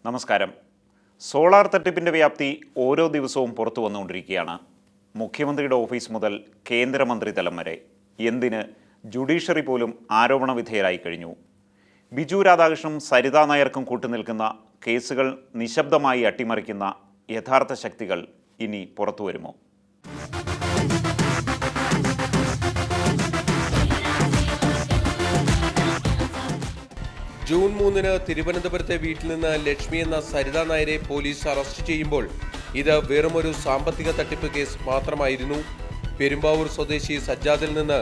നമസ്കാരം. സോളാർ തട്ടിപ്പിൻ്റെ വ്യാപ്തി ഓരോ ദിവസവും പുറത്തു വന്നുകൊണ്ടിരിക്കുകയാണ്. മുഖ്യമന്ത്രിയുടെ ഓഫീസ് മുതൽ കേന്ദ്രമന്ത്രി തലം വരെ, എന്തിന് ജുഡീഷ്യറി പോലും ആരോപണ വിധേയരായി കഴിഞ്ഞു. ബിജു രാധാകൃഷ്ണനും സരിതാ നായർക്കും കൂട്ടുനിൽക്കുന്ന കേസുകൾ നിശബ്ദമായി അട്ടിമറിക്കുന്ന യഥാർത്ഥ ശക്തികൾ ഇനി പുറത്തു വരുമോ? ജൂൺ 3 തിരുവനന്തപുരത്തെ വീട്ടിൽ നിന്ന് ലക്ഷ്മി എന്ന സരിതാ നായരെ പോലീസ് അറസ്റ്റ് ചെയ്യുമ്പോൾ ഇത് വെറുമൊരു സാമ്പത്തിക തട്ടിപ്പ് കേസ് മാത്രമായിരുന്നു. പെരുമ്പാവൂർ സ്വദേശി സജ്ജാദിൽ നിന്ന്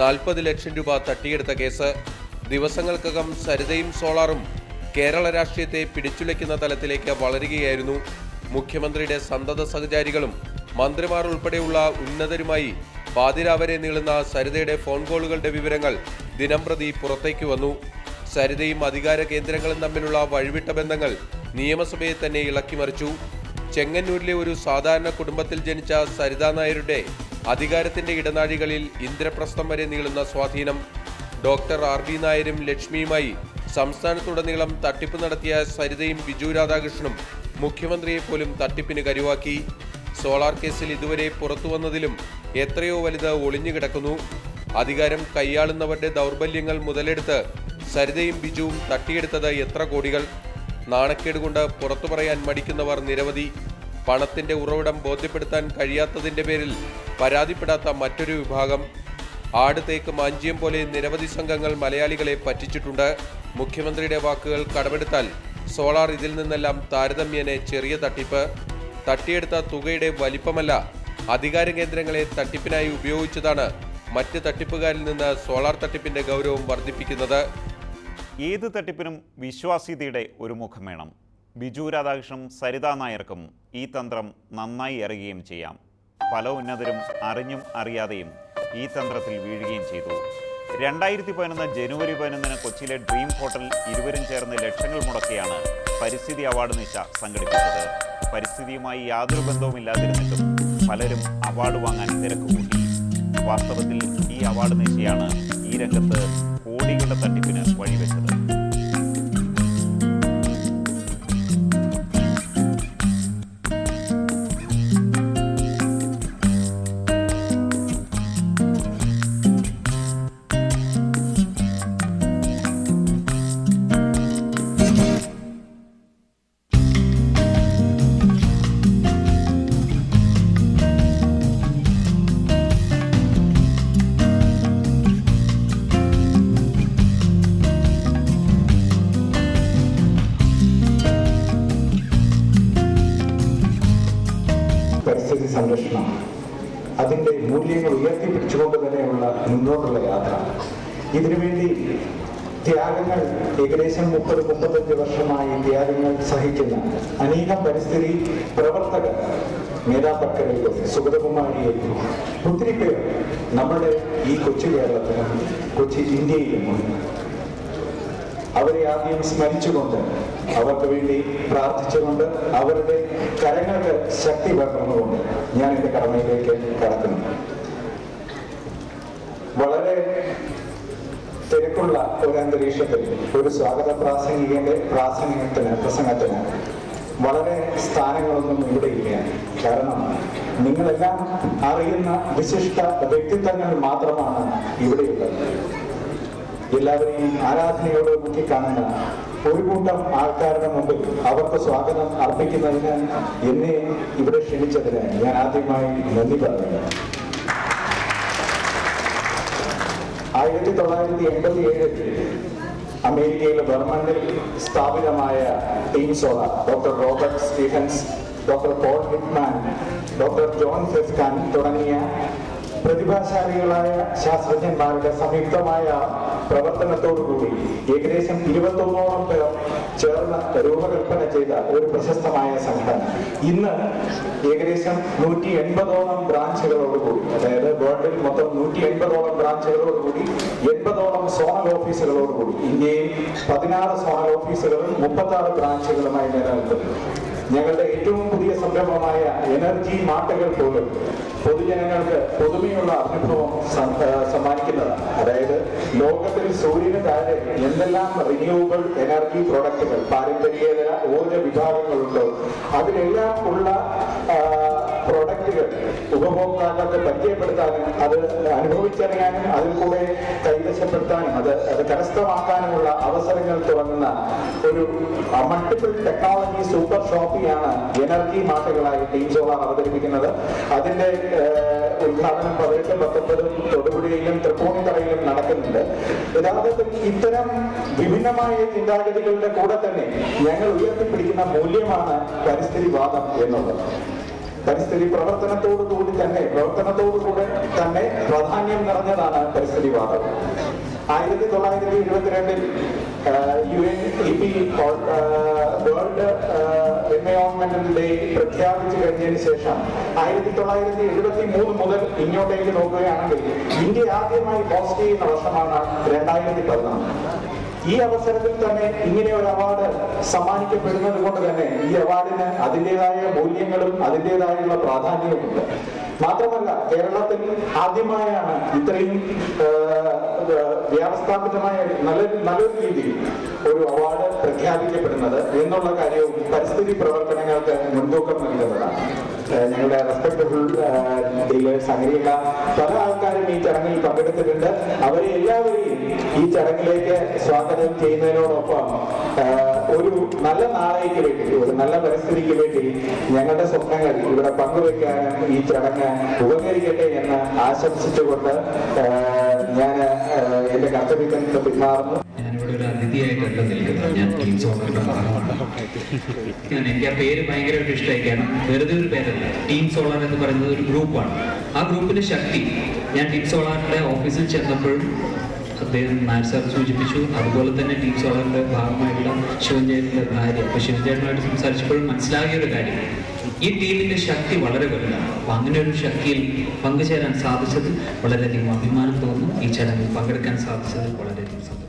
40 ലക്ഷം രൂപ തട്ടിയെടുത്ത കേസ്. ദിവസങ്ങൾക്കകം സരിതയും സോളാറും കേരള രാഷ്ട്രീയത്തെ പിടിച്ചുലയ്ക്കുന്ന തലത്തിലേക്ക് വളരുകയായിരുന്നു. മുഖ്യമന്ത്രിയുടെ സന്തത സഹചാരികളും മന്ത്രിമാർ ഉൾപ്പെടെയുള്ള ഉന്നതരുമായി പാതിരാവരെ നീളുന്ന സരിതയുടെ ഫോൺ കോളുകളുടെ വിവരങ്ങൾ ദിനംപ്രതി പുറത്തേക്ക് വന്നു. സരിതയും അധികാര കേന്ദ്രങ്ങളും തമ്മിലുള്ള വഴിവിട്ട ബന്ധങ്ങൾ നിയമസഭയെ തന്നെ ഇളക്കിമറിച്ചു. ചെങ്ങന്നൂരിലെ ഒരു സാധാരണ കുടുംബത്തിൽ ജനിച്ച സരിതാ നായരുടെ അധികാരത്തിന്റെ ഇടനാഴികളിൽ ഇന്ദ്രപ്രസ്ഥം വരെ നീളുന്ന സ്വാധീനം. ഡോക്ടർ RB നായരും ലക്ഷ്മിയുമായി സംസ്ഥാനത്തുടനീളം തട്ടിപ്പ് നടത്തിയ സരിതയും ബിജു രാധാകൃഷ്ണനും മുഖ്യമന്ത്രിയെ പോലും തട്ടിപ്പിന് കരുവാക്കി. സോളാർ കേസിൽ ഇതുവരെ പുറത്തുവന്നതിലും എത്രയോ വലുത് ഒളിഞ്ഞുകിടക്കുന്നു. അധികാരം കൈയാളുന്നവരുടെ ദൗർബല്യങ്ങൾ മുതലെടുത്ത് സരിതയും ബിജുവും തട്ടിയെടുത്തത് എത്ര കോടികൾ. നാണക്കേടുകൊണ്ട് പുറത്തു പറയാൻ മടിക്കുന്നവർ നിരവധി. പണത്തിന്റെ ഉറവിടം ബോധ്യപ്പെടുത്താൻ കഴിയാത്തതിന്റെ പേരിൽ പരാതിപ്പെടാത്ത മറ്റൊരു വിഭാഗം. ആട് തേക്ക് മാഞ്ചിയം പോലെ നിരവധി സംഘങ്ങൾ മലയാളികളെ പറ്റിച്ചിട്ടുണ്ട്. മുഖ്യമന്ത്രിയുടെ വാക്കുകൾ കടമെടുത്താൽ സോളാർ ഇതിൽ നിന്നെല്ലാം താരതമ്യേന ചെറിയ തട്ടിപ്പ്. തട്ടിയെടുത്ത തുകയുടെ വലിപ്പമല്ല, അധികാര കേന്ദ്രങ്ങളെ തട്ടിപ്പിനായി ഉപയോഗിച്ചതാണ് മറ്റ് തട്ടിപ്പുകാരിൽ നിന്ന് സോളാർ തട്ടിപ്പിന്റെ ഗൗരവം വർദ്ധിപ്പിക്കുന്നത്. ഏത് തട്ടിപ്പിനും വിശ്വാസ്യതയുടെ ഒരു മുഖം വേണം. ബിജു രാധാകൃഷ്ണനും സരിതാ നായർക്കും ഈ തന്ത്രം നന്നായി അറിയുകയും ചെയ്യാം. പല ഉന്നതരും അറിഞ്ഞും അറിയാതെയും ഈ തന്ത്രത്തിൽ വീഴുകയും ചെയ്തു. 2011 ജനുവരി 11 കൊച്ചിയിലെ ഡ്രീം ഹോട്ടൽ ഇരുവരും ചേർന്ന് ലക്ഷങ്ങൾ മുടക്കിയാണ് പരിസ്ഥിതി അവാർഡ് നിശ സംഘടിപ്പിച്ചത്. പരിസ്ഥിതിയുമായി യാതൊരു ബന്ധവുമില്ലാതിരുന്നിട്ടും പലരും അവാർഡ് വാങ്ങാൻ തിരക്കുകൂട്ടി. വാസ്തവത്തിൽ ഈ അവാർഡ് നിശയാണ് ഈ രംഗത്ത് കോടികളുടെ തട്ടിപ്പിന് വഴിവെച്ചത്. പരിസ്ഥിതി സംരക്ഷണം, അതിൻ്റെ മൂല്യങ്ങൾ ഉയർത്തിപ്പിടിച്ചുകൊണ്ട് തന്നെയുള്ള മുന്നോട്ടുള്ള യാത്ര. ഇതിനുവേണ്ടി ത്യാഗങ്ങൾ ഏകദേശം 30-35 വർഷമായി ത്യാഗങ്ങൾ സഹിക്കുന്ന അനേകം പരിസ്ഥിതി പ്രവർത്തകർ, മേധാ പട്കരയിലും സുഗതകുമാരിയിലും ഒത്തിരി പേർ നമ്മുടെ ഈ കൊച്ചു കേരളത്തിലും കൊച്ചി ഇന്ത്യയിലുമുണ്ട്. അവരെ ആദ്യം സ്മരിച്ചുകൊണ്ട്, അവർക്ക് വേണ്ടി പ്രാർത്ഥിച്ചുകൊണ്ട്, അവരുടെ കരങ്ങൾക്ക് ശക്തി പകർന്നുകൊണ്ട് ഞാൻ എൻ്റെ കടമയിലേക്ക് കടക്കുന്നു. വളരെ തിരക്കുള്ള ഒരു അന്തരീക്ഷത്തിൽ ഒരു സ്വാഗത പ്രസംഗത്തിന് വളരെ സ്ഥാനങ്ങളൊന്നും ഇവിടെ ഇല്ല. കാരണം നിങ്ങളെല്ലാം അറിയുന്ന വിശിഷ്ട വ്യക്തിത്വങ്ങൾ മാത്രമാണ് ഇവിടെയുള്ളത്. എല്ലാവരെയും ആരാധനയോട് നോക്കിക്കാണുന്ന ഒരു കൂട്ടം ആൾക്കാരുടെ മുമ്പിൽ അവർക്ക് സ്വാഗതം അർപ്പിക്കുന്നതിന് എന്നെ ഇവിടെ ക്ഷണിച്ചതിന് ഞാൻ ആദ്യമായി നന്ദി പറയുന്നു. 1987 അമേരിക്കയിലെ ബർമണ്ടിൽ സ്ഥാപിതമായ Team Solar, doctor Robert Stephens, doctor Paul Hitman, doctor John Feskan തുടങ്ങിയ പ്രതിഭാശാലികളായ ശാസ്ത്രജ്ഞന്മാരുടെ സംയുക്തമായ പ്രവർത്തനത്തോടുകൂടി ഏകദേശം 21ഓളം പേർ ചേർന്ന് രൂപകൽപ്പന ചെയ്ത ഒരു പ്രശസ്തമായ സംഘടന ഇന്ന് ഏകദേശം 180ഓളം ബ്രാഞ്ചുകളോടുകൂടി, അതായത് വേൾഡിൽ മൊത്തം 180ഓളം ബ്രാഞ്ചുകളോടുകൂടി 80ഓളം സോണൽ ഓഫീസുകളോടുകൂടി ഇന്ത്യയിൽ 16 സോണൽ ഓഫീസുകളും 36 ബ്രാഞ്ചുകളുമായി നിലനിൽക്കുന്നു. ഞങ്ങളുടെ ഏറ്റവും പുതിയ സംരംഭമായ എനർജി മാർട്ടുകൾ പോലും പൊതുജനങ്ങൾക്ക് പുതുമയുള്ള അനുഭവം സമ്മാനിക്കുന്നതാണ്. അതായത് ലോകത്തിൽ സൂര്യന് താഴെ എന്തെല്ലാം റിന്യൂവബിൾ എനർജി പ്രോഡക്റ്റുകൾ, പാരമ്പര്യേതര ഊർജ വിഭാഗങ്ങളുണ്ടോ അതിലെല്ലാം ഉള്ള പ്രോഡക്റ്റുകൾ ഉപഭോക്താക്കൾക്ക് പരിചയപ്പെടുത്താനും അത് അനുഭവിച്ചറിയാനും അതിൽ കൂടെ കൈവശപ്പെടുത്താനും അത് കരസ്ഥമാക്കാനുമുള്ള അവസരങ്ങൾ തുറങ്ങുന്ന ഒരു മൾട്ടിപ്പിൾ ടെക്നോളജി സൂപ്പർ ഷോപ്പിയാണ് എനർജി മാർട്ടുകളായി ടീം സോളാർ അവതരിപ്പിക്കുന്നത്. അതിന്റെ ഉദ്ഘാടനം 18-19 തൊടുപുഴയിലും തൃപ്പൂണിത്തറയിലും നടക്കുന്നുണ്ട്. യഥാർത്ഥത്തിൽ ഇത്തരം വിഭിന്നമായ ചിന്താഗതികളുടെ കൂടെ തന്നെ ഞങ്ങൾ ഉയർത്തിപ്പിടിക്കുന്ന മൂല്യമാണ് പരിസ്ഥിതിവാദം എന്നുള്ളത്. പരിസ്ഥിതി പ്രവർത്തനത്തോടുകൂടെ തന്നെ പ്രാധാന്യം നിറഞ്ഞതാണ് പരിസ്ഥിതിവാദം. 1972 UNEP വേൾഡ് എൻവയോൺമെന്റൽ ഡേ പ്രഖ്യാപിച്ചു കഴിഞ്ഞതിന് ശേഷം 1973 മുതൽ ഇങ്ങോട്ടേക്ക് നോക്കുകയാണെങ്കിൽ ഇന്ത്യ ആദ്യമായി പോസ്റ്റ് ചെയ്യുന്ന വർഷമാണ് 2014. ഈ അവസരത്തിൽ തന്നെ ഇങ്ങനെ ഒരു അവാർഡ് സമ്മാനിക്കപ്പെടുന്നത് കൊണ്ട് തന്നെ ഈ അവാർഡിന് അതിൻ്റെതായ മൂല്യങ്ങളും അതിൻ്റെതായുള്ള പ്രാധാന്യവുമുണ്ട്. മാത്രമല്ല, കേരളത്തിൽ ആദ്യമായാണ് ഇത്രയും വ്യവസ്ഥാപിതമായ നല്ലൊരു രീതിയിൽ ഒരു അവാർഡ് പ്രഖ്യാപിക്കപ്പെടുന്നത് എന്നുള്ള കാര്യവും പരിസ്ഥിതി പ്രവർത്തനങ്ങൾക്ക് മുൻതൂക്കം നൽകുന്നതാണ്. ഞങ്ങളുടെ റെസ്പെക്ടബിൾ ഡീലേഴ്സ് അങ്ങനെയുള്ള പല ആൾക്കാരും ഈ ചടങ്ങിൽ പങ്കെടുത്തിട്ടുണ്ട്. അവരെ എല്ലാവരെയും ഈ ചടങ്ങിലേക്ക് സ്വാഗതം ചെയ്യുന്നതിനോടൊപ്പം ഒരു നല്ല നാളേക്ക് വേണ്ടി, ഒരു നല്ല പരിസ്ഥിതിക്ക് വേണ്ടി ഞങ്ങളുടെ സ്വപ്നങ്ങൾ ഇവിടെ പങ്കുവെക്കാനും ഈ ചടങ്ങ് ഉപകരിക്കട്ടെ എന്ന് ആശംസിച്ചുകൊണ്ട് ഞാൻ എന്റെ കർത്തവ്യത്തിൽ നിന്ന് പിന്മാറുന്നു. ഞാനിവിടെ ഒരു അതിഥിയായിട്ടല്ല നിൽക്കുന്നത്, ഞാൻ ടീം സോളറിന്റെ ഭാഗമാണ്. എനിക്ക് ആ പേര് ഭയങ്കരമായിട്ട് ഇഷ്ടമായി. കാരണം വെറുതെ ഒരു പേരല്ല, ടീം സോളർ എന്ന് പറയുന്നത് ഒരു ഗ്രൂപ്പാണ്. ആ ഗ്രൂപ്പിന്റെ ശക്തി ഞാൻ ടീം സോളറിന്റെ ഓഫീസിൽ ചെന്നപ്പോഴും അദ്ദേഹം നായർ സാർ സൂചിപ്പിച്ചു. അതുപോലെ തന്നെ ടീം സോളറിന്റെ ഭാഗമായിട്ടുള്ള ശിവൻചേട്ടന്റെ ഭാര്യ, അപ്പൊ ശിവൻചേട്ടനായിട്ട് സംസാരിച്ചപ്പോഴും മനസ്സിലാകിയ ഒരു കാര്യം, ഈ ടീമിന്റെ ശക്തി വളരെ വലുതാണ്. അപ്പൊ അങ്ങനെ ഒരു ശക്തിയിൽ പങ്കുചേരാൻ സാധിച്ചത് വളരെയധികം അഭിമാനം തോന്നുന്നു. ഈ ചടങ്ങിൽ പങ്കെടുക്കാൻ സാധിച്ചതിൽ വളരെയധികം സന്തോഷം.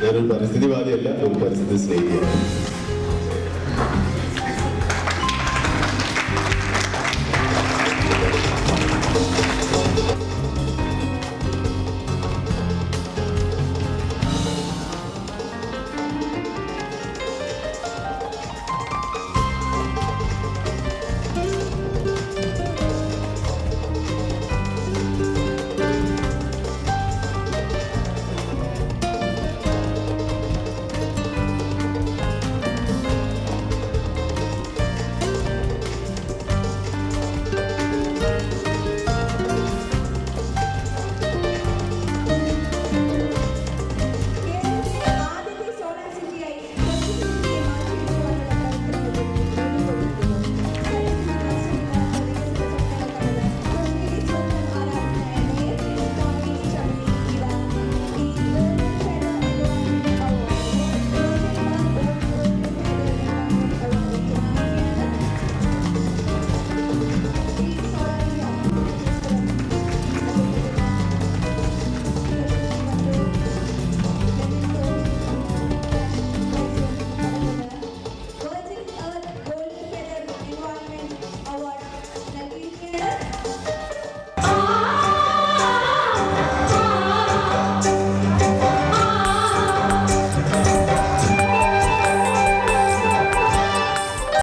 ഞാനൊരു പരിസ്ഥിതിവാദിയല്ല, ഒരു പരിസ്ഥിതി സ്നേഹിയാണ്.